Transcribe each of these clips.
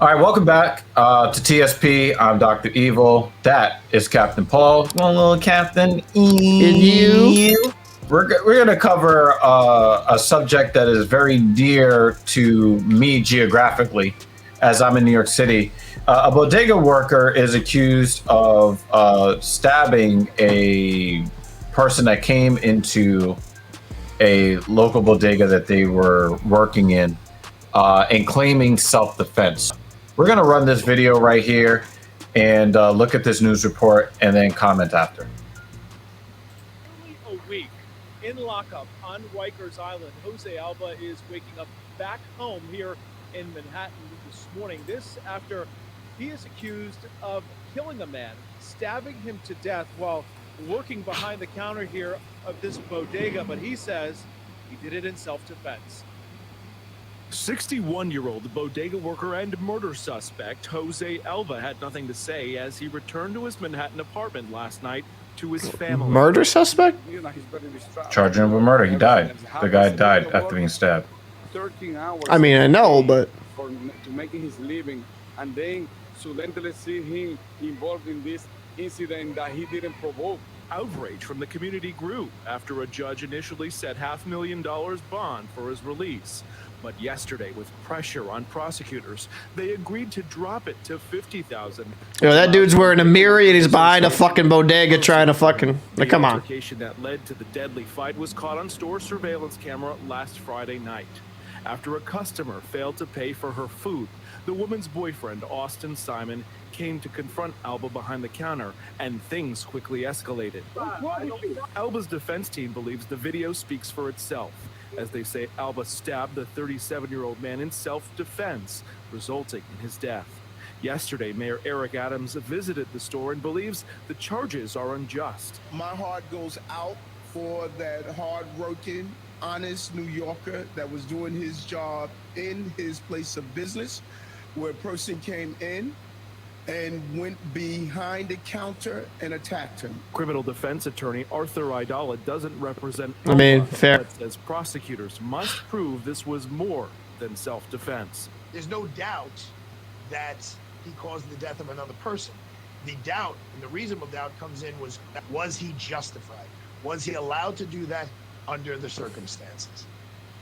All right, welcome back to TSP. I'm Dr. Evil. That is Captain Paul. One little Captain you. We're going to cover a subject that is very dear to me geographically, as I'm in New York City. A bodega worker is accused of stabbing a person that came into a local bodega that they were working in and claiming self-defense. We're going to run this video right here and look at this news report and then comment after. Nearly a week in lockup on Rikers Island, Jose Alba is waking up back home here in Manhattan this morning. This after he is accused of killing a man, stabbing him to death while working behind the counter here of this bodega, but he says he did it in self-defense. 61-year-old bodega worker and murder suspect Jose Alba had nothing to say as he returned to his Manhattan apartment last night to his family. Murder suspect? Charging him with murder. He died. The guy died after being stabbed. 13 hours. I mean, I know, but to making his living, and then suddenly see him involved in this incident that he didn't provoke. Outrage from the community grew after a judge initially set $500,000 bond for his release. But yesterday, with pressure on prosecutors, they agreed to drop it to $50,000. yo, that dude's wearing a mirror and he's behind a fucking bodega trying to fucking, like, come on. The altercation that led to the deadly fight was caught on store surveillance camera last Friday night. After a customer failed to pay for her food, the woman's boyfriend, Austin Simon, came to confront Alba behind the counter, and things quickly escalated. Alba's defense team believes the video speaks for itself, as they say Alba stabbed the 37-year-old man in self-defense, resulting in his death. Yesterday, Mayor Eric Adams visited the store and believes the charges are unjust. My heart goes out for that hard-working, honest New Yorker that was doing his job in his place of business, where a person came in and went behind the counter and attacked him. Criminal defense attorney Arthur Idala doesn't represent I mean, Alba, fair. but says prosecutors must prove this was more than self-defense. There's no doubt that he caused the death of another person. The doubt, and the reasonable doubt comes in, was he justified? Was he allowed to do that under the circumstances?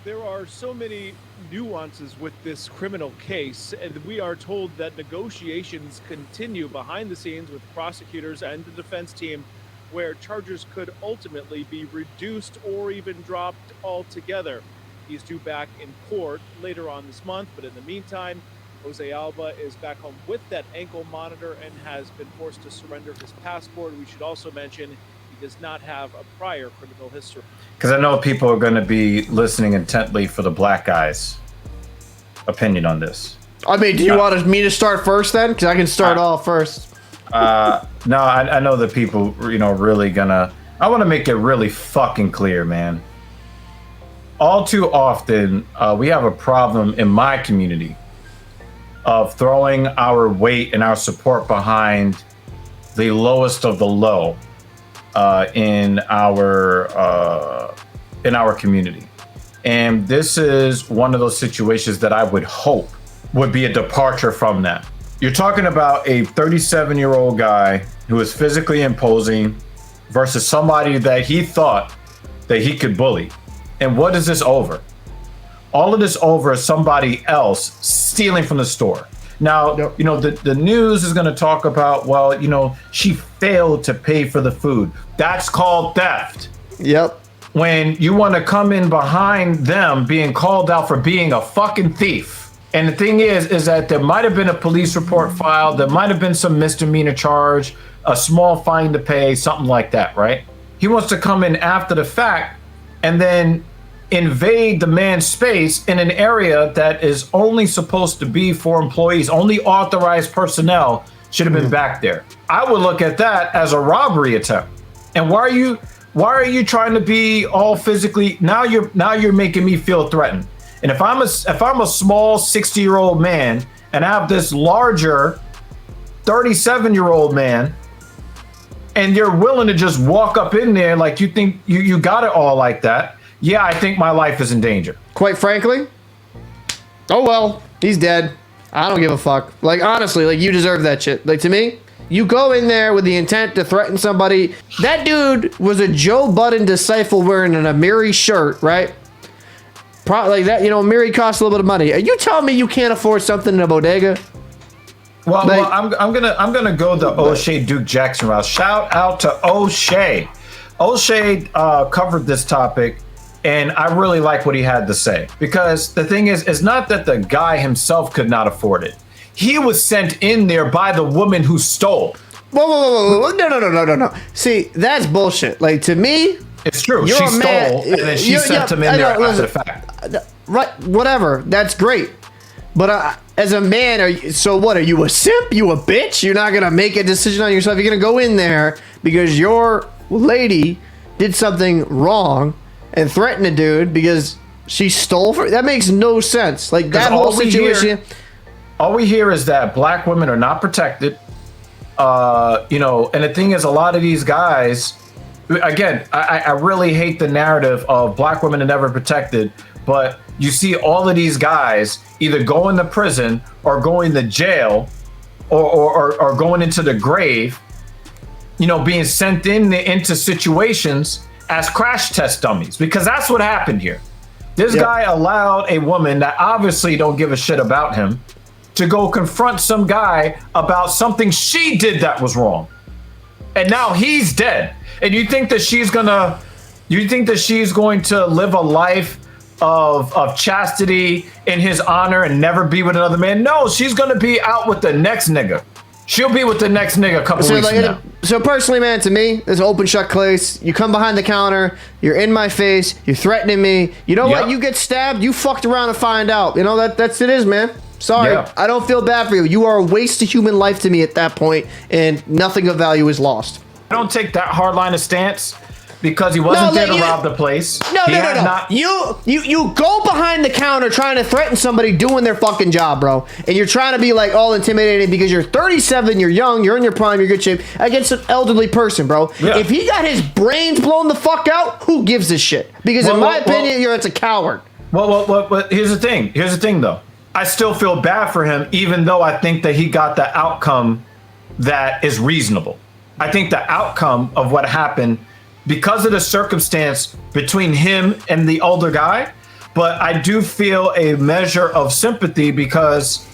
There are so many nuances with this criminal case, and we are told that negotiations continue behind the scenes with prosecutors and the defense team, where charges could ultimately be reduced or even dropped altogether. He's due back in court later on this month, but in the meantime, Jose Alba is back home with that ankle monitor and has been forced to surrender his passport. We should also mention he does not have a prior criminal history. Because I know people are going to be listening intently for the black guy's opinion on this. I mean, do you want me to start first then? Because I can start off first. No, I know that people, really gonna... I want to make it really fucking clear, man. All too often, we have a problem in my community of throwing our weight and our support behind the lowest of the low in our community. And this is one of those situations that I would hope would be a departure from that. You're talking about a 37-year-old guy who is physically imposing versus somebody that he thought that he could bully. And what is this over? All of this over is somebody else stealing from the store. Now, the news is going to talk about, well, she failed to pay for the food. That's called theft. Yep. When you want to come in behind them being called out for being a fucking thief. And the thing is that there might have been a police report filed. There might have been some misdemeanor charge, a small fine to pay, something like that, right? He wants to come in after the fact and then invade the man's space in an area that is only supposed to be for employees. Only authorized personnel should have been back there. I would look at that as a robbery attempt. And why are you trying to be all physically? Now you're making me feel threatened. And if I'm a small 60-year-old man and I have this larger 37-year-old man, and you're willing to just walk up in there like you think you got it all like that, yeah, I think my life is in danger. Quite frankly, oh well, he's dead. I don't give a fuck. Like, honestly, like, you deserve that shit. Like, to me, you go in there with the intent to threaten somebody. That dude was a Joe Budden disciple wearing an Amiri shirt, right? Like that, you know, Amiri costs a little bit of money. Are you telling me you can't afford something in a bodega? Well, I'm gonna go the O'Shea Duke Jackson route. Shout out to O'Shea. O'Shea covered this topic, and I really like what he had to say, because the thing is, it's not that the guy himself could not afford it. He was sent in there by the woman who stole. Whoa. No. See, that's bullshit. Like, to me, it's true. She stole, and then she sent him in there after the fact. Right, whatever. That's great. But as a man, so what? Are you a simp? You a bitch? You're not going to make a decision on yourself. You're going to go in there because your lady did something wrong and threaten a dude because she stole for that makes no sense. Like, that whole situation. All we hear is that black women are not protected. You know, and the thing is, a lot of these guys, again, I really hate the narrative of black women are never protected, but you see all of these guys either going to prison or going to jail or going into the grave, you know, being sent into situations as crash test dummies, because that's what happened here. This guy allowed a woman that obviously don't give a shit about him to go confront some guy about something she did that was wrong. And now he's dead. And you think that she's going to live a life of chastity in his honor and never be with another man? No, she's going to be out with the next nigga. She'll be with the next nigga a couple weeks from now. So personally, man, to me, this open shut case, you come behind the counter, you're in my face, you're threatening me. You know what? You get stabbed, you fucked around and find out. You know, that's it is, man. Sorry, I don't feel bad for you. You are a waste of human life to me at that point, and nothing of value is lost. I don't take that hardline stance because he wasn't there to rob the place. No. You go behind the counter trying to threaten somebody doing their fucking job, bro. And you're trying to be like all intimidating because you're 37, you're young, you're in your prime, you're good shape against an elderly person, bro. Yeah. If he got his brains blown the fuck out, who gives a shit? Because in my opinion, you're a coward. Well, here's the thing. Here's the thing, though. I still feel bad for him, even though I think that he got the outcome that is reasonable. I think the outcome of what happened, because of the circumstance between him and the older guy, but I do feel a measure of sympathy because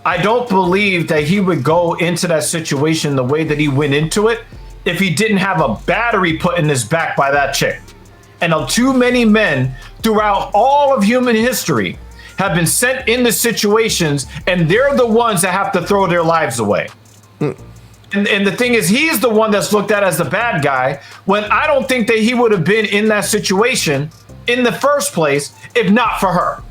I don't believe that he would go into that situation the way that he went into it if he didn't have a battery put in his back by that chick. And too many men throughout all of human history have been sent into situations, and they're the ones that have to throw their lives away. And the thing is, he's the one that's looked at as the bad guy, when I don't think that he would have been in that situation in the first place if not for her.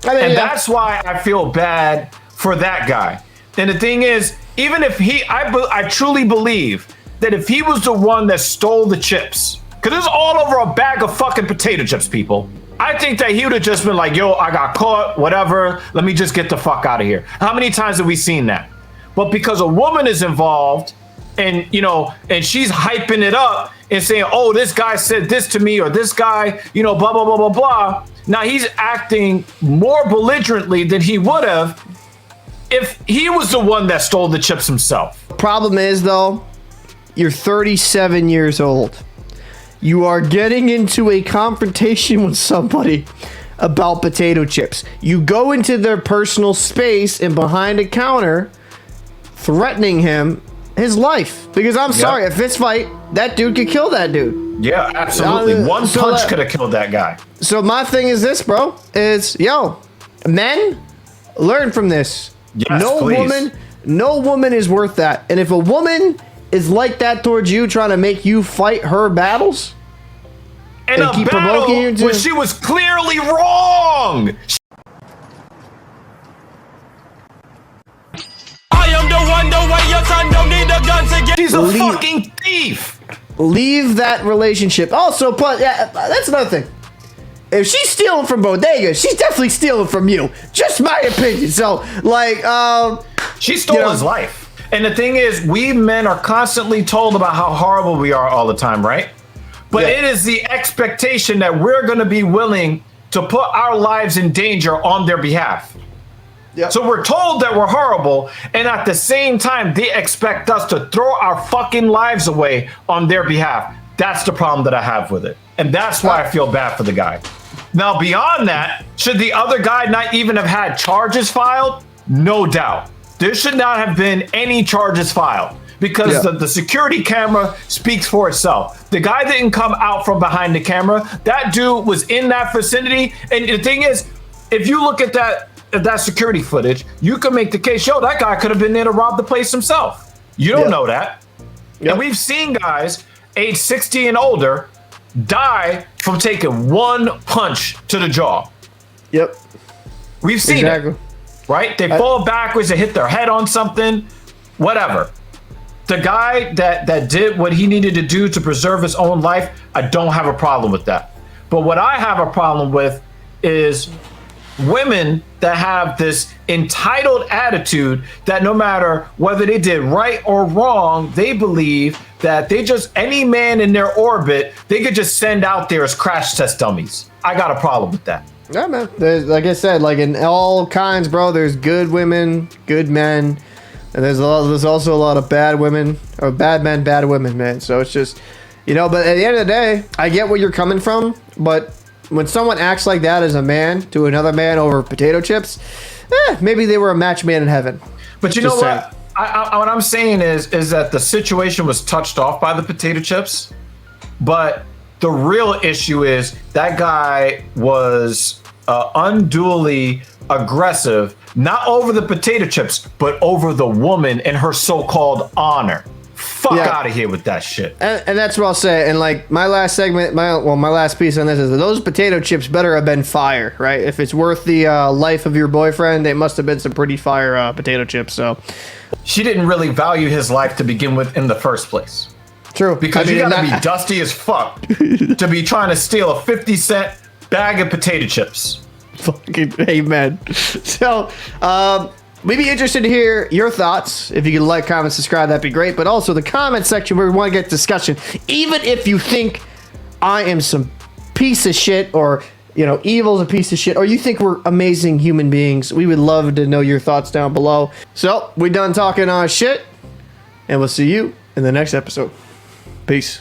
That's why I feel bad for that guy. And the thing is, even if I truly believe that if he was the one that stole the chips, because it's all over a bag of fucking potato chips, people, I think that he would have just been like, yo, I got caught, whatever, let me just get the fuck out of here. How many times have we seen that? But because a woman is involved and, you know, and she's hyping it up and saying, oh, this guy said this to me, or this guy, you know, blah, blah, blah, blah, blah. Now he's acting more belligerently than he would have if he was the one that stole the chips himself. Problem is, though, you're 37 years old. You are getting into a confrontation with somebody about potato chips. You go into their personal space and behind a counter threatening him his life. Because I'm sorry, a fist fight, that dude could kill that dude. Yeah, absolutely. One punch could have killed that guy. So my thing is this, bro, is, yo, men, learn from this. Yes, please. No woman is worth that. And if a woman is like that towards you, trying to make you fight her battles and keep provoking you when she was clearly wrong. I am the one, the way your son don't need a gun to get. She's a fucking thief. Leave that relationship. Also, but that's another thing. If she's stealing from Bodega, she's definitely stealing from you. Just my opinion. So, like, she stole his life. And the thing is, we men are constantly told about how horrible we are all the time, right? But it is the expectation that we're going to be willing to put our lives in danger on their behalf. Yep. So we're told that we're horrible, and at the same time, they expect us to throw our fucking lives away on their behalf. That's the problem that I have with it. And that's why I feel bad for the guy. Now, beyond that, should the other guy not even have had charges filed? No doubt. There should not have been any charges filed because the security camera speaks for itself. The guy didn't come out from behind the camera. That dude was in that vicinity. And the thing is, if you look at that security footage, you can make the case, yo, that guy could have been there to rob the place himself. You don't know that. And we've seen guys age 60 and older die from taking one punch to the jaw. Yep. We've seen it, right? They fall backwards, they hit their head on something, whatever. The guy that did what he needed to do to preserve his own life, I don't have a problem with that. But what I have a problem with is women that have this entitled attitude that no matter whether they did right or wrong, they believe that they just, any man in their orbit, they could just send out there as crash test dummies. I got a problem with that. Yeah, man. There's, like I said, like in all kinds, bro, there's good women, good men, and there's also a lot of bad women, or bad men, bad women, man. So it's just, but at the end of the day, I get where you're coming from, but when someone acts like that as a man to another man over potato chips, maybe they were a match made in heaven. But you know what? What I'm saying is that the situation was touched off by the potato chips, but the real issue is that guy was unduly aggressive, not over the potato chips, but over the woman and her so-called honor. Fuck out of here with that shit. And that's what I'll say. And like my last segment, my last piece on this is that those potato chips better have been fire, right? If it's worth the life of your boyfriend, they must have been some pretty fire potato chips. So she didn't really value his life to begin with in the first place. True. Because you gotta be dusty as fuck to be trying to steal a 50-cent bag of potato chips. Fucking amen. So, we'd be interested to hear your thoughts. If you could like, comment, subscribe, that'd be great. But also the comment section where we want to get discussion. Even if you think I am some piece of shit, or evil's a piece of shit, or you think we're amazing human beings, we would love to know your thoughts down below. So we done talking shit, and we'll see you in the next episode. Peace.